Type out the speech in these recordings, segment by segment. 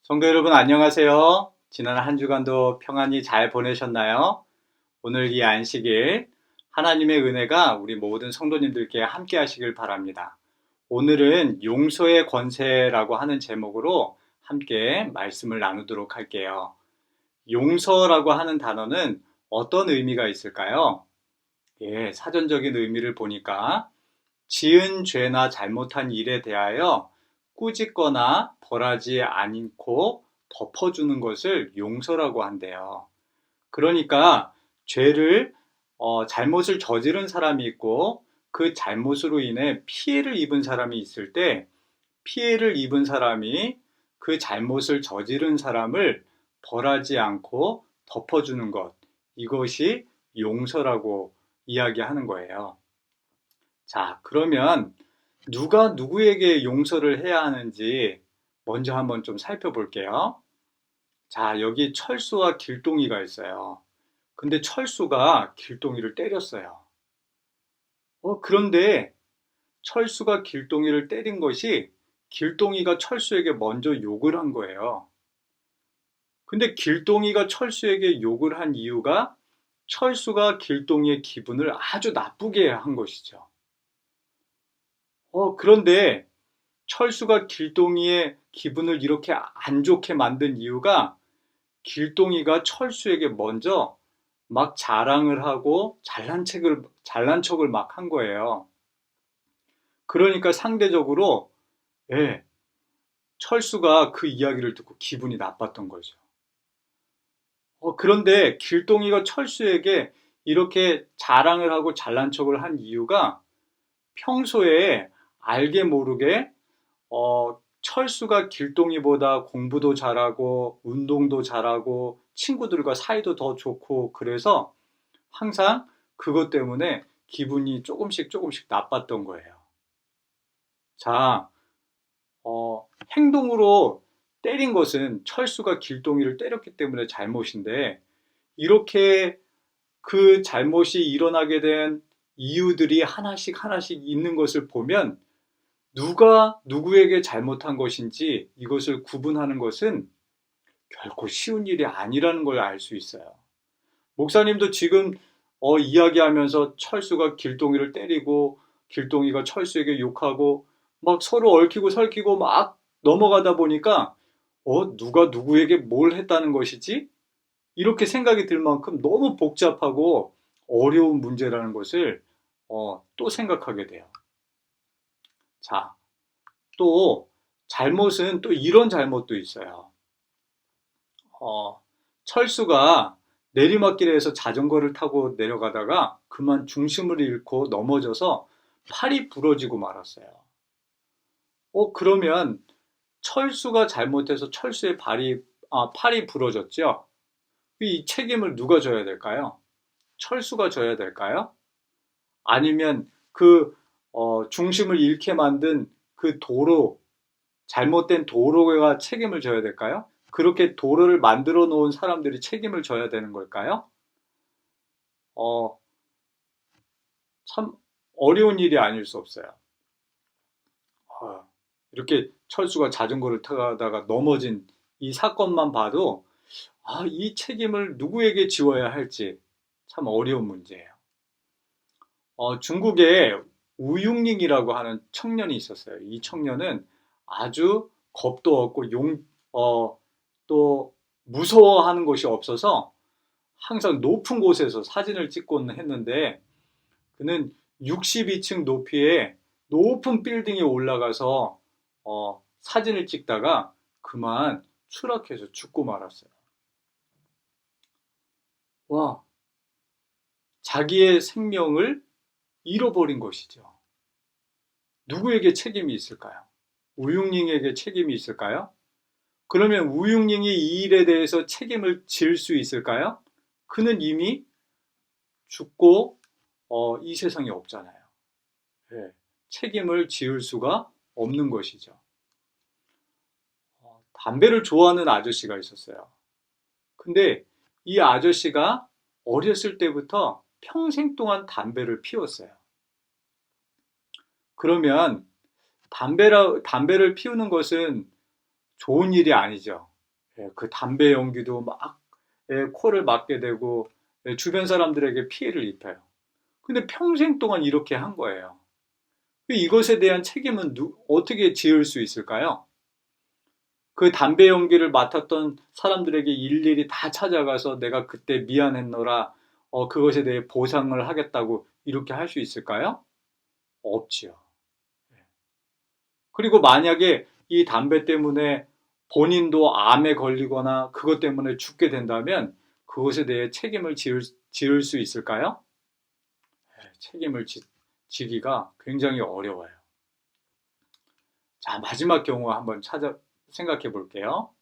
성도 여러분 안녕하세요. 지난 한 주간도 평안히 잘 보내셨나요? 오늘 이 안식일 하나님의 은혜가 우리 모든 성도님들께 함께 하시길 바랍니다. 오늘은 용서의 권세라고 하는 제목으로 함께 말씀을 나누도록 할게요. 용서라고 하는 단어는 어떤 의미가 있을까요? 사전적인 의미를 보니까 지은 죄나 잘못한 일에 대하여 꾸짖거나 벌하지 않고 덮어주는 것을 용서라고 한대요. 그러니까 죄를 잘못을 저지른 사람이 있고 그 잘못으로 인해 피해를 입은 사람이 있을 때 피해를 입은 사람이 그 잘못을 저지른 사람을 벌하지 않고 덮어주는 것, 이것이 용서라고 이야기하는 거예요. 자, 그러면 누가 누구에게 용서를 해야 하는지 먼저 한번 좀 살펴볼게요. 자, 여기 철수와 길동이가 있어요. 근데 철수가 길동이를 때렸어요. 그런데 철수가 길동이를 때린 것이 길동이가 철수에게 먼저 욕을 한 거예요. 근데 길동이가 철수에게 욕을 한 이유가 철수가 길동이의 기분을 아주 나쁘게 한 것이죠. 그런데 철수가 길동이의 기분을 이렇게 안 좋게 만든 이유가 길동이가 철수에게 먼저 막 자랑을 하고 잘난 척을 막 한 거예요. 그러니까 상대적으로, 예, 철수가 그 이야기를 듣고 기분이 나빴던 거죠. 그런데 길동이가 철수에게 이렇게 자랑을 하고 잘난 척을 한 이유가 평소에 알게 모르게 철수가 길동이보다 공부도 잘하고 운동도 잘하고 친구들과 사이도 더 좋고 그래서 항상 그것 때문에 기분이 조금씩 나빴던 거예요. 자, 행동으로 때린 것은 철수가 길동이를 때렸기 때문에 잘못인데 이렇게 그 잘못이 일어나게 된 이유들이 하나씩 하나씩 있는 것을 보면 누가 누구에게 잘못한 것인지 이것을 구분하는 것은 결코 쉬운 일이 아니라는 걸 알 수 있어요. 목사님도 지금 이야기하면서 철수가 길동이를 때리고 길동이가 철수에게 욕하고 막 서로 얽히고 설키고 막 넘어가다 보니까 누가 누구에게 뭘 했다는 것이지? 이렇게 생각이 들 만큼 너무 복잡하고 어려운 문제라는 것을 또 생각하게 돼요. 자, 또 잘못은 또 이런 잘못도 있어요. 철수가 내리막길에서 자전거를 타고 내려가다가 그만 중심을 잃고 넘어져서 팔이 부러지고 말았어요. 그러면 철수가 잘못해서 철수의 팔이 부러졌죠? 이 책임을 누가 져야 될까요? 철수가 져야 될까요? 아니면 중심을 잃게 만든 그 잘못된 도로가 책임을 져야 될까요? 그렇게 도로를 만들어 놓은 사람들이 책임을 져야 되는 걸까요? 어, 참 어려운 일이 아닐 수 없어요. 이렇게 철수가 자전거를 타다가 넘어진 이 사건만 봐도 이 책임을 누구에게 지워야 할지 참 어려운 문제예요. 중국에 우융링이라고 하는 청년이 있었어요. 이 청년은 아주 겁도 없고 또 무서워하는 것이 없어서 항상 높은 곳에서 사진을 찍곤 했는데 그는 62층 높이의 높은 빌딩에 올라가서 사진을 찍다가 그만 추락해서 죽고 말았어요. 와, 자기의 생명을 잃어버린 것이죠. 누구에게 책임이 있을까요? 우융링에게 책임이 있을까요? 그러면 우융링이 이 일에 대해서 책임을 질 수 있을까요? 그는 이미 죽고 이 세상에 없잖아요. 예, 책임을 지을 수가 없는 것이죠. 담배를 좋아하는 아저씨가 있었어요. 근데 이 아저씨가 어렸을 때부터 평생 동안 담배를 피웠어요. 그러면 담배를 피우는 것은 좋은 일이 아니죠. 그 담배 연기도 막 코를 막게 되고 주변 사람들에게 피해를 입혀요. 근데 평생 동안 이렇게 한 거예요. 이것에 대한 책임은 어떻게 지을 수 있을까요? 그 담배 연기를 맡았던 사람들에게 일일이 다 찾아가서 내가 그때 미안했노라, 그것에 대해 보상을 하겠다고 이렇게 할 수 있을까요? 없지요. 그리고 만약에 이 담배 때문에 본인도 암에 걸리거나 그것 때문에 죽게 된다면 그것에 대해 책임을 지을 수 있을까요? 책임을 지기가 굉장히 어려워요. 자, 마지막 경우 한번 생각해 볼게요.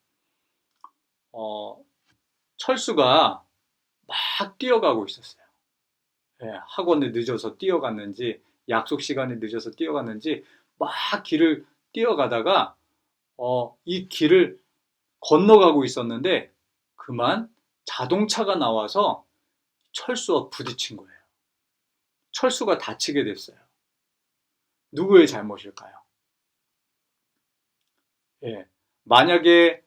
철수가 막 뛰어가고 있었어요. 학원에 늦어서 뛰어갔는지, 약속 시간에 늦어서 뛰어갔는지, 막 길을 뛰어가다가, 이 길을 건너가고 있었는데, 그만 자동차가 나와서 철수와 부딪힌 거예요. 철수가 다치게 됐어요. 누구의 잘못일까요? 만약에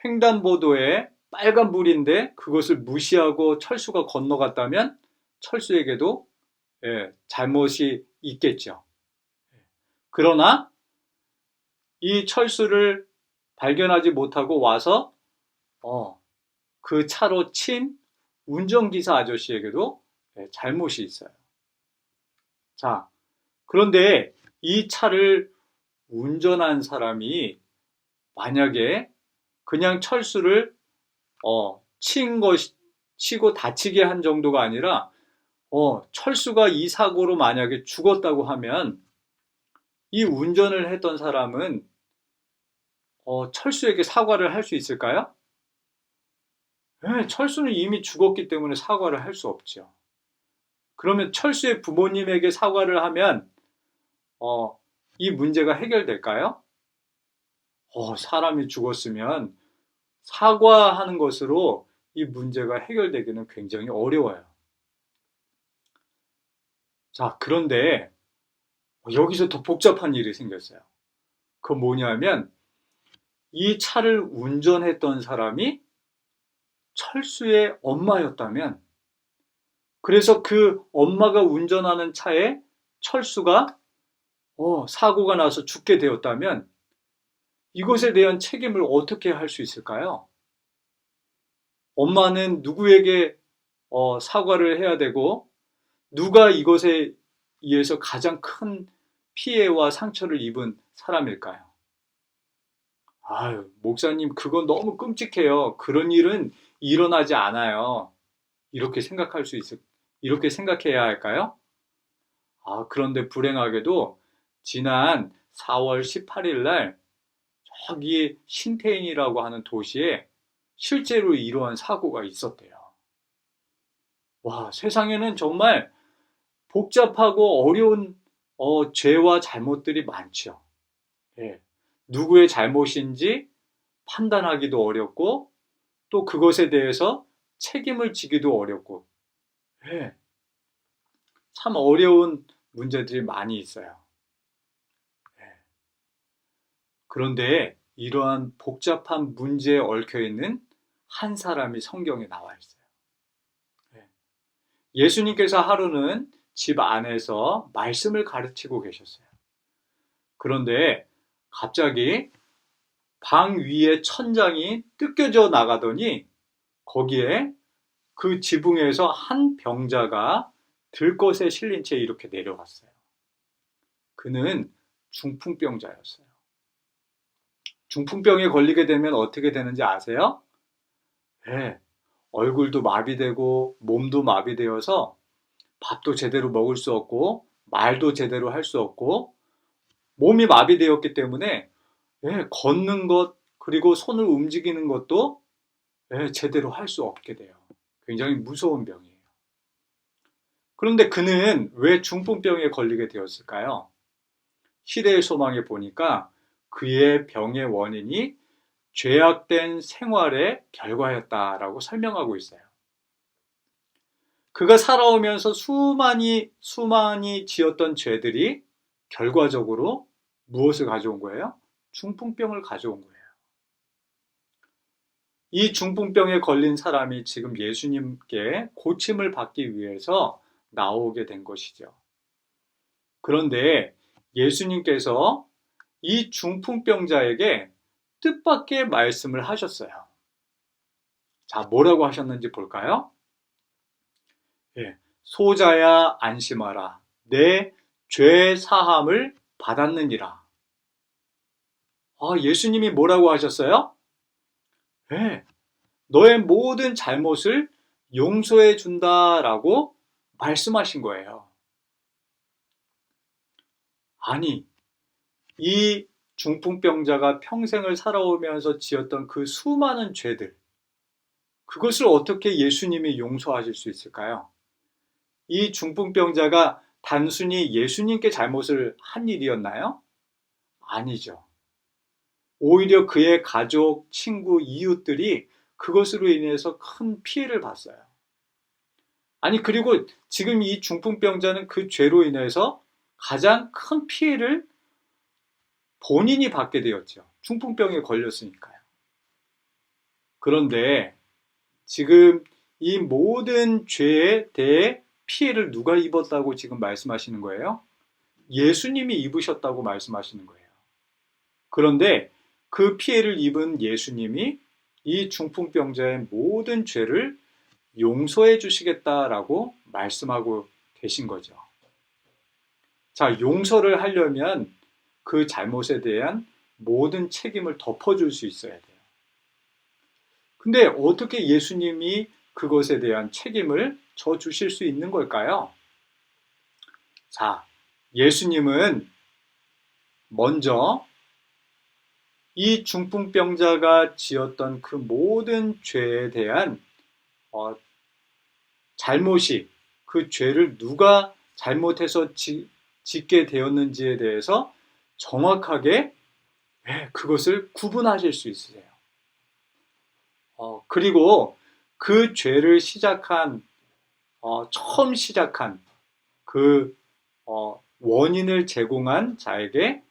횡단보도에 빨간불인데 그것을 무시하고 철수가 건너갔다면 철수에게도 잘못이 있겠죠. 그러나 이 철수를 발견하지 못하고 와서 그 차로 친 운전기사 아저씨에게도 잘못이 있어요. 자, 그런데 이 차를 운전한 사람이 만약에 그냥 철수를 치고 다치게 한 정도가 아니라 철수가 이 사고로 만약에 죽었다고 하면 이 운전을 했던 사람은 철수에게 사과를 할 수 있을까요? 철수는 이미 죽었기 때문에 사과를 할 수 없죠. 그러면 철수의 부모님에게 사과를 하면 이 문제가 해결될까요? 사람이 죽었으면 사과하는 것으로 이 문제가 해결되기는 굉장히 어려워요. 자, 그런데 여기서 더 복잡한 일이 생겼어요. 그건 뭐냐면 이 차를 운전했던 사람이 철수의 엄마였다면, 그래서 그 엄마가 운전하는 차에 철수가 사고가 나서 죽게 되었다면 이것에 대한 책임을 어떻게 할 수 있을까요? 엄마는 누구에게 사과를 해야 되고 누가 이것에 의해서 가장 큰 피해와 상처를 입은 사람일까요? 아유, 목사님, 그건 너무 끔찍해요. 그런 일은 일어나지 않아요. 이렇게 생각해야 할까요? 그런데 불행하게도 지난 4월 18일 날 저기 신태인이라고 하는 도시에 실제로 이러한 사고가 있었대요. 와, 세상에는 정말 복잡하고 어려운 죄와 잘못들이 많죠. 예. 누구의 잘못인지 판단하기도 어렵고 또 그것에 대해서 책임을 지기도 어렵고 참 어려운 문제들이 많이 있어요. 그런데 이러한 복잡한 문제에 얽혀 있는 한 사람이 성경에 나와 있어요. 예수님께서 하루는 집 안에서 말씀을 가르치고 계셨어요. 그런데 갑자기 방 위에 천장이 뜯겨져 나가더니 거기에 그 지붕에서 한 병자가 들것에 실린 채 이렇게 내려갔어요. 그는 중풍병자였어요. 중풍병에 걸리게 되면 어떻게 되는지 아세요? 네, 얼굴도 마비되고 몸도 마비되어서 밥도 제대로 먹을 수 없고 말도 제대로 할 수 없고 몸이 마비되었기 때문에 걷는 것 그리고 손을 움직이는 것도 제대로 할 수 없게 돼요. 굉장히 무서운 병이에요. 그런데 그는 왜 중풍병에 걸리게 되었을까요? 시대의 소망에 보니까 그의 병의 원인이 죄악된 생활의 결과였다라고 설명하고 있어요. 그가 살아오면서 수많이 지었던 죄들이 결과적으로 무엇을 가져온 거예요? 중풍병을 가져온 거예요. 이 중풍병에 걸린 사람이 지금 예수님께 고침을 받기 위해서 나오게 된 것이죠. 그런데 예수님께서 이 중풍병자에게 뜻밖의 말씀을 하셨어요. 자, 뭐라고 하셨는지 볼까요? 예, 소자야 안심하라. 내 죄 사함을 받았느니라. 예수님이 뭐라고 하셨어요? 예, 너의 모든 잘못을 용서해 준다라고 말씀하신 거예요. 아니, 이 중풍병자가 평생을 살아오면서 지었던 그 수많은 죄들, 그것을 어떻게 예수님이 용서하실 수 있을까요? 이 중풍병자가 단순히 예수님께 잘못을 한 일이었나요? 아니죠. 오히려 그의 가족, 친구, 이웃들이 그것으로 인해서 큰 피해를 봤어요. 아니, 그리고 지금 이 중풍병자는 그 죄로 인해서 가장 큰 피해를 본인이 받게 되었죠. 중풍병에 걸렸으니까요. 그런데 지금 이 모든 죄에 대해 피해를 누가 입었다고 지금 말씀하시는 거예요? 예수님이 입으셨다고 말씀하시는 거예요. 그런데 그 피해를 입은 예수님이 이 중풍병자의 모든 죄를 용서해 주시겠다라고 말씀하고 계신 거죠. 자, 용서를 하려면 그 잘못에 대한 모든 책임을 덮어줄 수 있어야 돼요. 근데 어떻게 예수님이 그것에 대한 책임을 져주실 수 있는 걸까요? 자, 예수님은 먼저 이 중풍병자가 지었던 그 모든 죄에 대한 잘못이, 그 죄를 누가 잘못해서 짓게 되었는지에 대해서 정확하게 그것을 구분하실 수 있으세요. 그리고 그 죄를 처음 시작한 그 원인을 제공한 자에게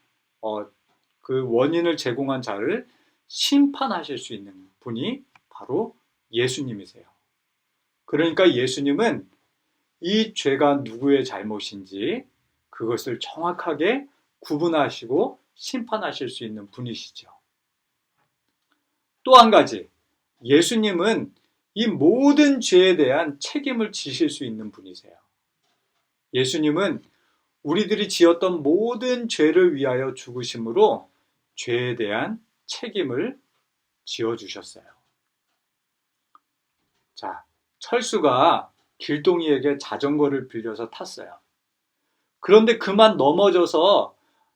그 원인을 제공한 자를 심판하실 수 있는 분이 바로 예수님이세요. 그러니까 예수님은 이 죄가 누구의 잘못인지 그것을 정확하게 구분하시고 심판하실 수 있는 분이시죠. 또 한 가지, 예수님은 이 모든 죄에 대한 책임을 지실 수 있는 분이세요. 예수님은 우리들이 지었던 모든 죄를 위하여 죽으심으로 죄에 대한 책임을 지어주셨어요. 자, 철수가 길동이에게 자전거를 빌려서 탔어요. 그런데 그만 넘어져서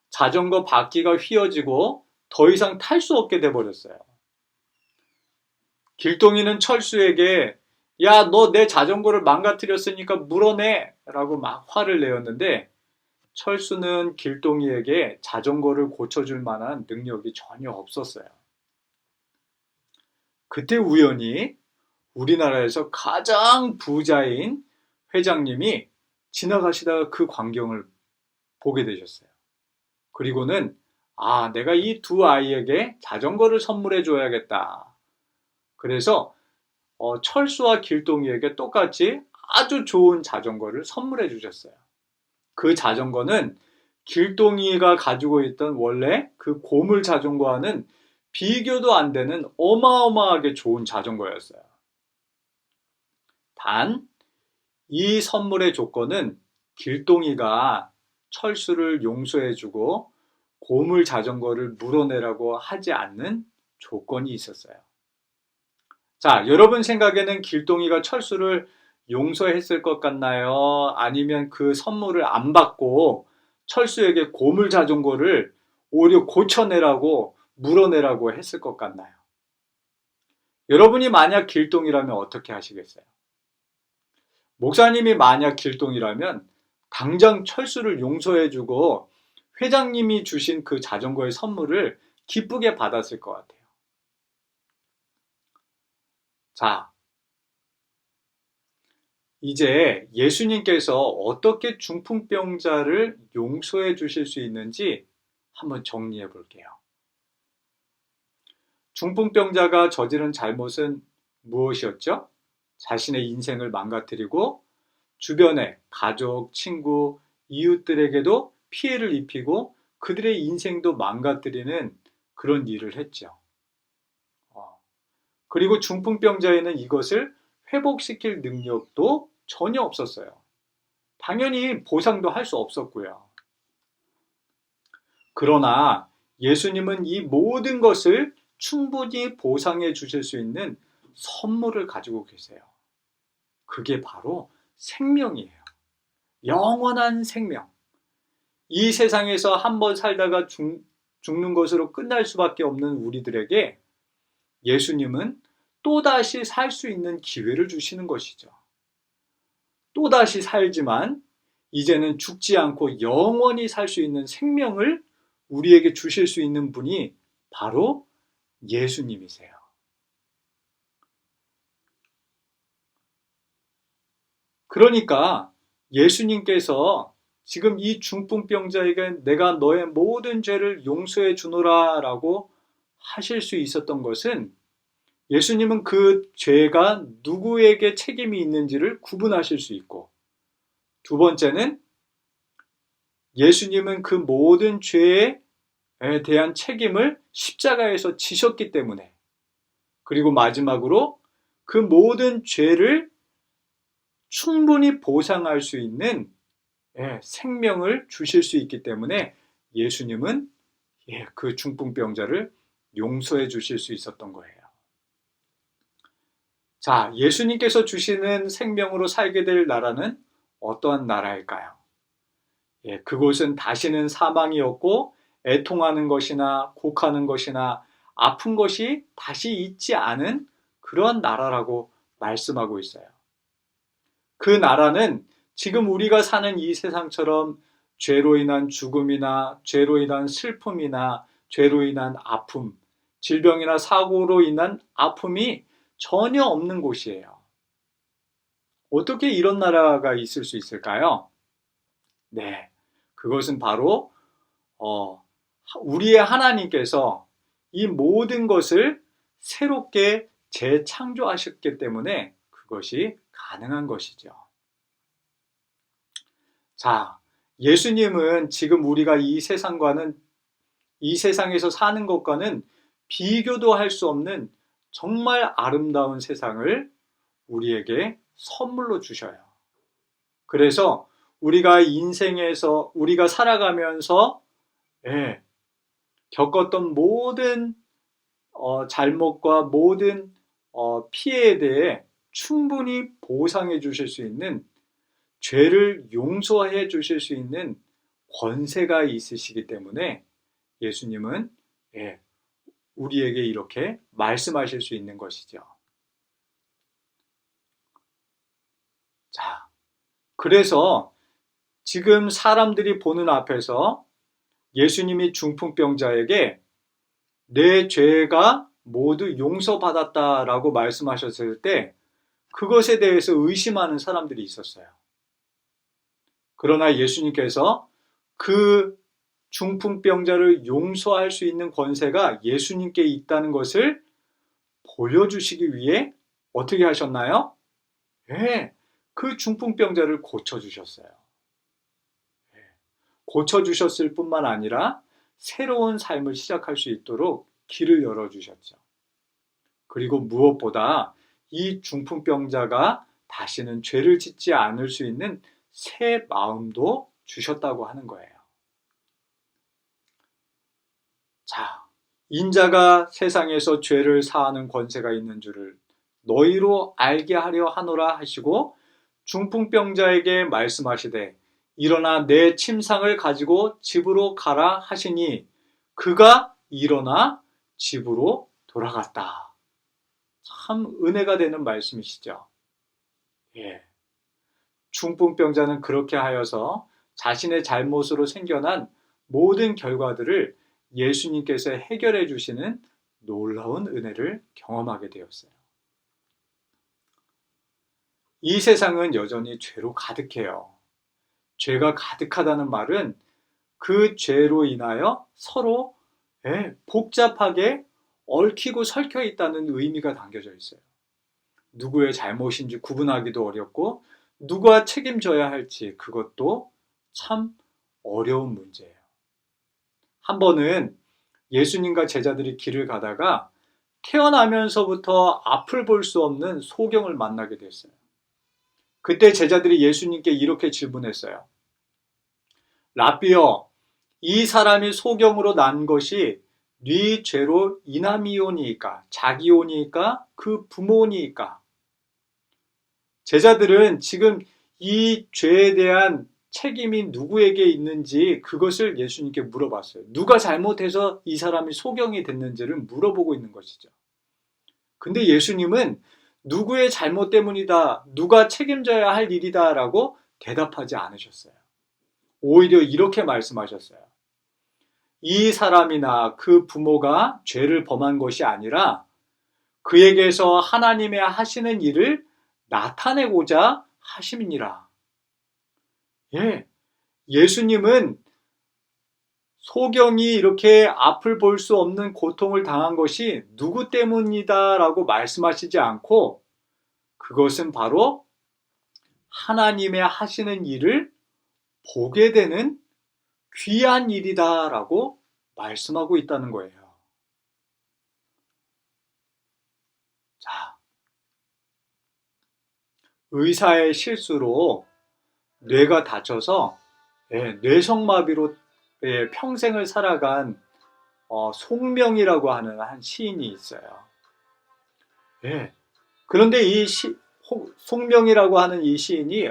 자전거 바퀴가 휘어지고 더 이상 탈 수 없게 돼버렸어요. 길동이는 철수에게 야, 너 내 자전거를 망가뜨렸으니까 물어내! 라고 막 화를 내었는데 철수는 길동이에게 자전거를 고쳐줄 만한 능력이 전혀 없었어요. 그때 우연히 우리나라에서 가장 부자인 회장님이 지나가시다가 그 광경을 보게 되셨어요. 그리고는 내가 이 두 아이에게 자전거를 선물해 줘야겠다. 그래서 철수와 길동이에게 똑같이 아주 좋은 자전거를 선물해 주셨어요. 그 자전거는 길동이가 가지고 있던 원래 그 고물 자전거와는 비교도 안 되는 어마어마하게 좋은 자전거였어요. 단, 이 선물의 조건은 길동이가 철수를 용서해주고 고물 자전거를 물어내라고 하지 않는 조건이 있었어요. 자, 여러분 생각에는 길동이가 철수를 용서했을 것 같나요? 아니면 그 선물을 안 받고 철수에게 고물 자전거를 오히려 고쳐내라고 물어내라고 했을 것 같나요? 여러분이 만약 길동이라면 어떻게 하시겠어요? 목사님이 만약 길동이라면 당장 철수를 용서해주고 회장님이 주신 그 자전거의 선물을 기쁘게 받았을 것 같아요. 자, 이제 예수님께서 어떻게 중풍병자를 용서해 주실 수 있는지 한번 정리해 볼게요. 중풍병자가 저지른 잘못은 무엇이었죠? 자신의 인생을 망가뜨리고 주변의 가족, 친구, 이웃들에게도 피해를 입히고 그들의 인생도 망가뜨리는 그런 일을 했죠. 그리고 중풍병자에는 이것을 회복시킬 능력도 전혀 없었어요. 당연히 보상도 할 수 없었고요. 그러나 예수님은 이 모든 것을 충분히 보상해 주실 수 있는 선물을 가지고 계세요. 그게 바로 생명이에요. 영원한 생명. 이 세상에서 한번 살다가 죽는 것으로 끝날 수밖에 없는 우리들에게 예수님은 또다시 살 수 있는 기회를 주시는 것이죠. 또다시 살지만 이제는 죽지 않고 영원히 살 수 있는 생명을 우리에게 주실 수 있는 분이 바로 예수님이세요. 그러니까 예수님께서 지금 이 중풍병자에게 내가 너의 모든 죄를 용서해 주노라 라고 하실 수 있었던 것은 예수님은 그 죄가 누구에게 책임이 있는지를 구분하실 수 있고, 두 번째는 예수님은 그 모든 죄에 대한 책임을 십자가에서 지셨기 때문에, 그리고 마지막으로 그 모든 죄를 충분히 보상할 수 있는 생명을 주실 수 있기 때문에 예수님은 그 중풍병자를 용서해 주실 수 있었던 거예요. 자, 예수님께서 주시는 생명으로 살게 될 나라는 어떠한 나라일까요? 그곳은 다시는 사망이 없고 애통하는 것이나 곡하는 것이나 아픈 것이 다시 있지 않은 그런 나라라고 말씀하고 있어요. 그 나라는 지금 우리가 사는 이 세상처럼 죄로 인한 죽음이나 죄로 인한 슬픔이나 죄로 인한 아픔, 질병이나 사고로 인한 아픔이 전혀 없는 곳이에요. 어떻게 이런 나라가 있을 수 있을까요? 네, 그것은 바로 우리의 하나님께서 이 모든 것을 새롭게 재창조하셨기 때문에 그것이 가능한 것이죠. 자, 예수님은 지금 우리가 이 세상에서 사는 것과는 비교도 할 수 없는 정말 아름다운 세상을 우리에게 선물로 주셔요. 그래서 우리가 살아가면서 겪었던 모든 잘못과 모든 피해에 대해 충분히 보상해 주실 수 있는, 죄를 용서해 주실 수 있는 권세가 있으시기 때문에 예수님은 우리에게 이렇게 말씀하실 수 있는 것이죠. 자, 그래서 지금 사람들이 보는 앞에서 예수님이 중풍병자에게 내 죄가 모두 용서받았다라고 말씀하셨을 때 그것에 대해서 의심하는 사람들이 있었어요. 그러나 예수님께서 그 중풍병자를 용서할 수 있는 권세가 예수님께 있다는 것을 보여주시기 위해 어떻게 하셨나요? 그 중풍병자를 고쳐주셨어요. 고쳐주셨을 뿐만 아니라 새로운 삶을 시작할 수 있도록 길을 열어주셨죠. 그리고 무엇보다 이 중풍병자가 다시는 죄를 짓지 않을 수 있는 새 마음도 주셨다고 하는 거예요. 자, 인자가 세상에서 죄를 사하는 권세가 있는 줄을 너희로 알게 하려 하노라 하시고 중풍병자에게 말씀하시되 일어나 내 침상을 가지고 집으로 가라 하시니 그가 일어나 집으로 돌아갔다. 참 은혜가 되는 말씀이시죠. 중풍병자는 그렇게 하여서 자신의 잘못으로 생겨난 모든 결과들을 예수님께서 해결해 주시는 놀라운 은혜를 경험하게 되었어요. 이 세상은 여전히 죄로 가득해요. 죄가 가득하다는 말은 그 죄로 인하여 서로 복잡하게 얽히고 설켜 있다는 의미가 담겨져 있어요. 누구의 잘못인지 구분하기도 어렵고 누가 책임져야 할지 그것도 참 어려운 문제예요. 한 번은 예수님과 제자들이 길을 가다가 태어나면서부터 앞을 볼 수 없는 소경을 만나게 됐어요. 그때 제자들이 예수님께 이렇게 질문했어요. 라삐여, 이 사람이 소경으로 난 것이 네 죄로 인함이오니이까 자기오니이까 그 부모니이까. 제자들은 지금 이 죄에 대한 책임이 누구에게 있는지 그것을 예수님께 물어봤어요. 누가 잘못해서 이 사람이 소경이 됐는지를 물어보고 있는 것이죠. 근데 예수님은 누구의 잘못 때문이다, 누가 책임져야 할 일이다 라고 대답하지 않으셨어요. 오히려 이렇게 말씀하셨어요. 이 사람이나 그 부모가 죄를 범한 것이 아니라 그에게서 하나님의 하시는 일을 나타내고자 하심이니라. 예, 예수님은 소경이 이렇게 앞을 볼 수 없는 고통을 당한 것이 누구 때문이다라고 말씀하시지 않고 그것은 바로 하나님의 하시는 일을 보게 되는 귀한 일이다라고 말씀하고 있다는 거예요. 자, 의사의 실수로 뇌가 다쳐서 뇌성마비로 평생을 살아간 송명이라고 하는 한 시인이 있어요. 그런데 이 송명이라고 하는 이 시인이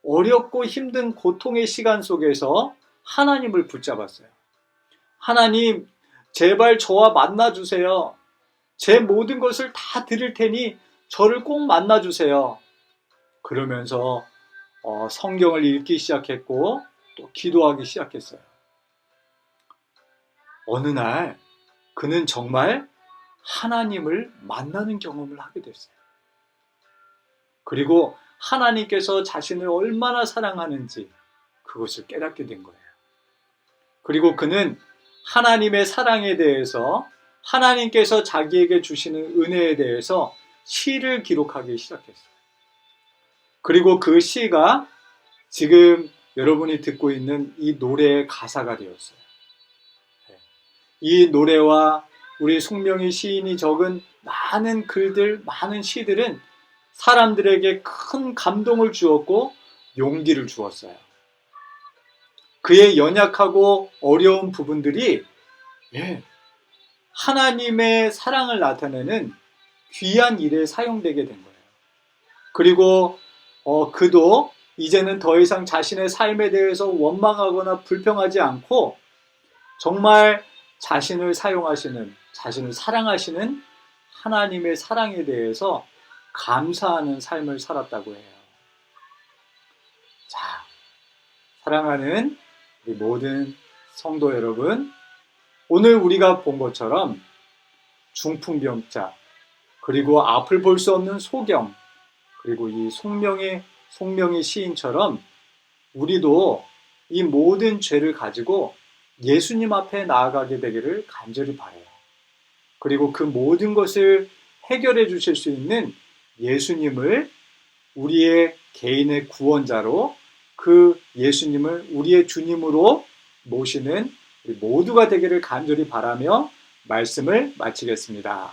어렵고 힘든 고통의 시간 속에서 하나님을 붙잡았어요. 하나님, 제발 저와 만나주세요. 제 모든 것을 다 드릴 테니 저를 꼭 만나주세요. 그러면서 성경을 읽기 시작했고 또 기도하기 시작했어요. 어느 날 그는 정말 하나님을 만나는 경험을 하게 됐어요. 그리고 하나님께서 자신을 얼마나 사랑하는지 그것을 깨닫게 된 거예요. 그리고 그는 하나님의 사랑에 대해서, 하나님께서 자기에게 주시는 은혜에 대해서 시를 기록하기 시작했어요. 그리고 그 시가 지금 여러분이 듣고 있는 이 노래의 가사가 되었어요. 이 노래와 우리 송명희 시인이 적은 많은 글들, 많은 시들은 사람들에게 큰 감동을 주었고 용기를 주었어요. 그의 연약하고 어려운 부분들이 하나님의 사랑을 나타내는 귀한 일에 사용되게 된 거예요. 그리고 그도 이제는 더 이상 자신의 삶에 대해서 원망하거나 불평하지 않고 정말 자신을 사용하시는, 자신을 사랑하시는 하나님의 사랑에 대해서 감사하는 삶을 살았다고 해요. 자, 사랑하는 우리 모든 성도 여러분, 오늘 우리가 본 것처럼 중풍병자, 그리고 앞을 볼 수 없는 소경, 그리고 이 송명희 시인처럼 우리도 이 모든 죄를 가지고 예수님 앞에 나아가게 되기를 간절히 바라요. 그리고 그 모든 것을 해결해 주실 수 있는 예수님을 우리의 개인의 구원자로, 그 예수님을 우리의 주님으로 모시는 우리 모두가 되기를 간절히 바라며 말씀을 마치겠습니다.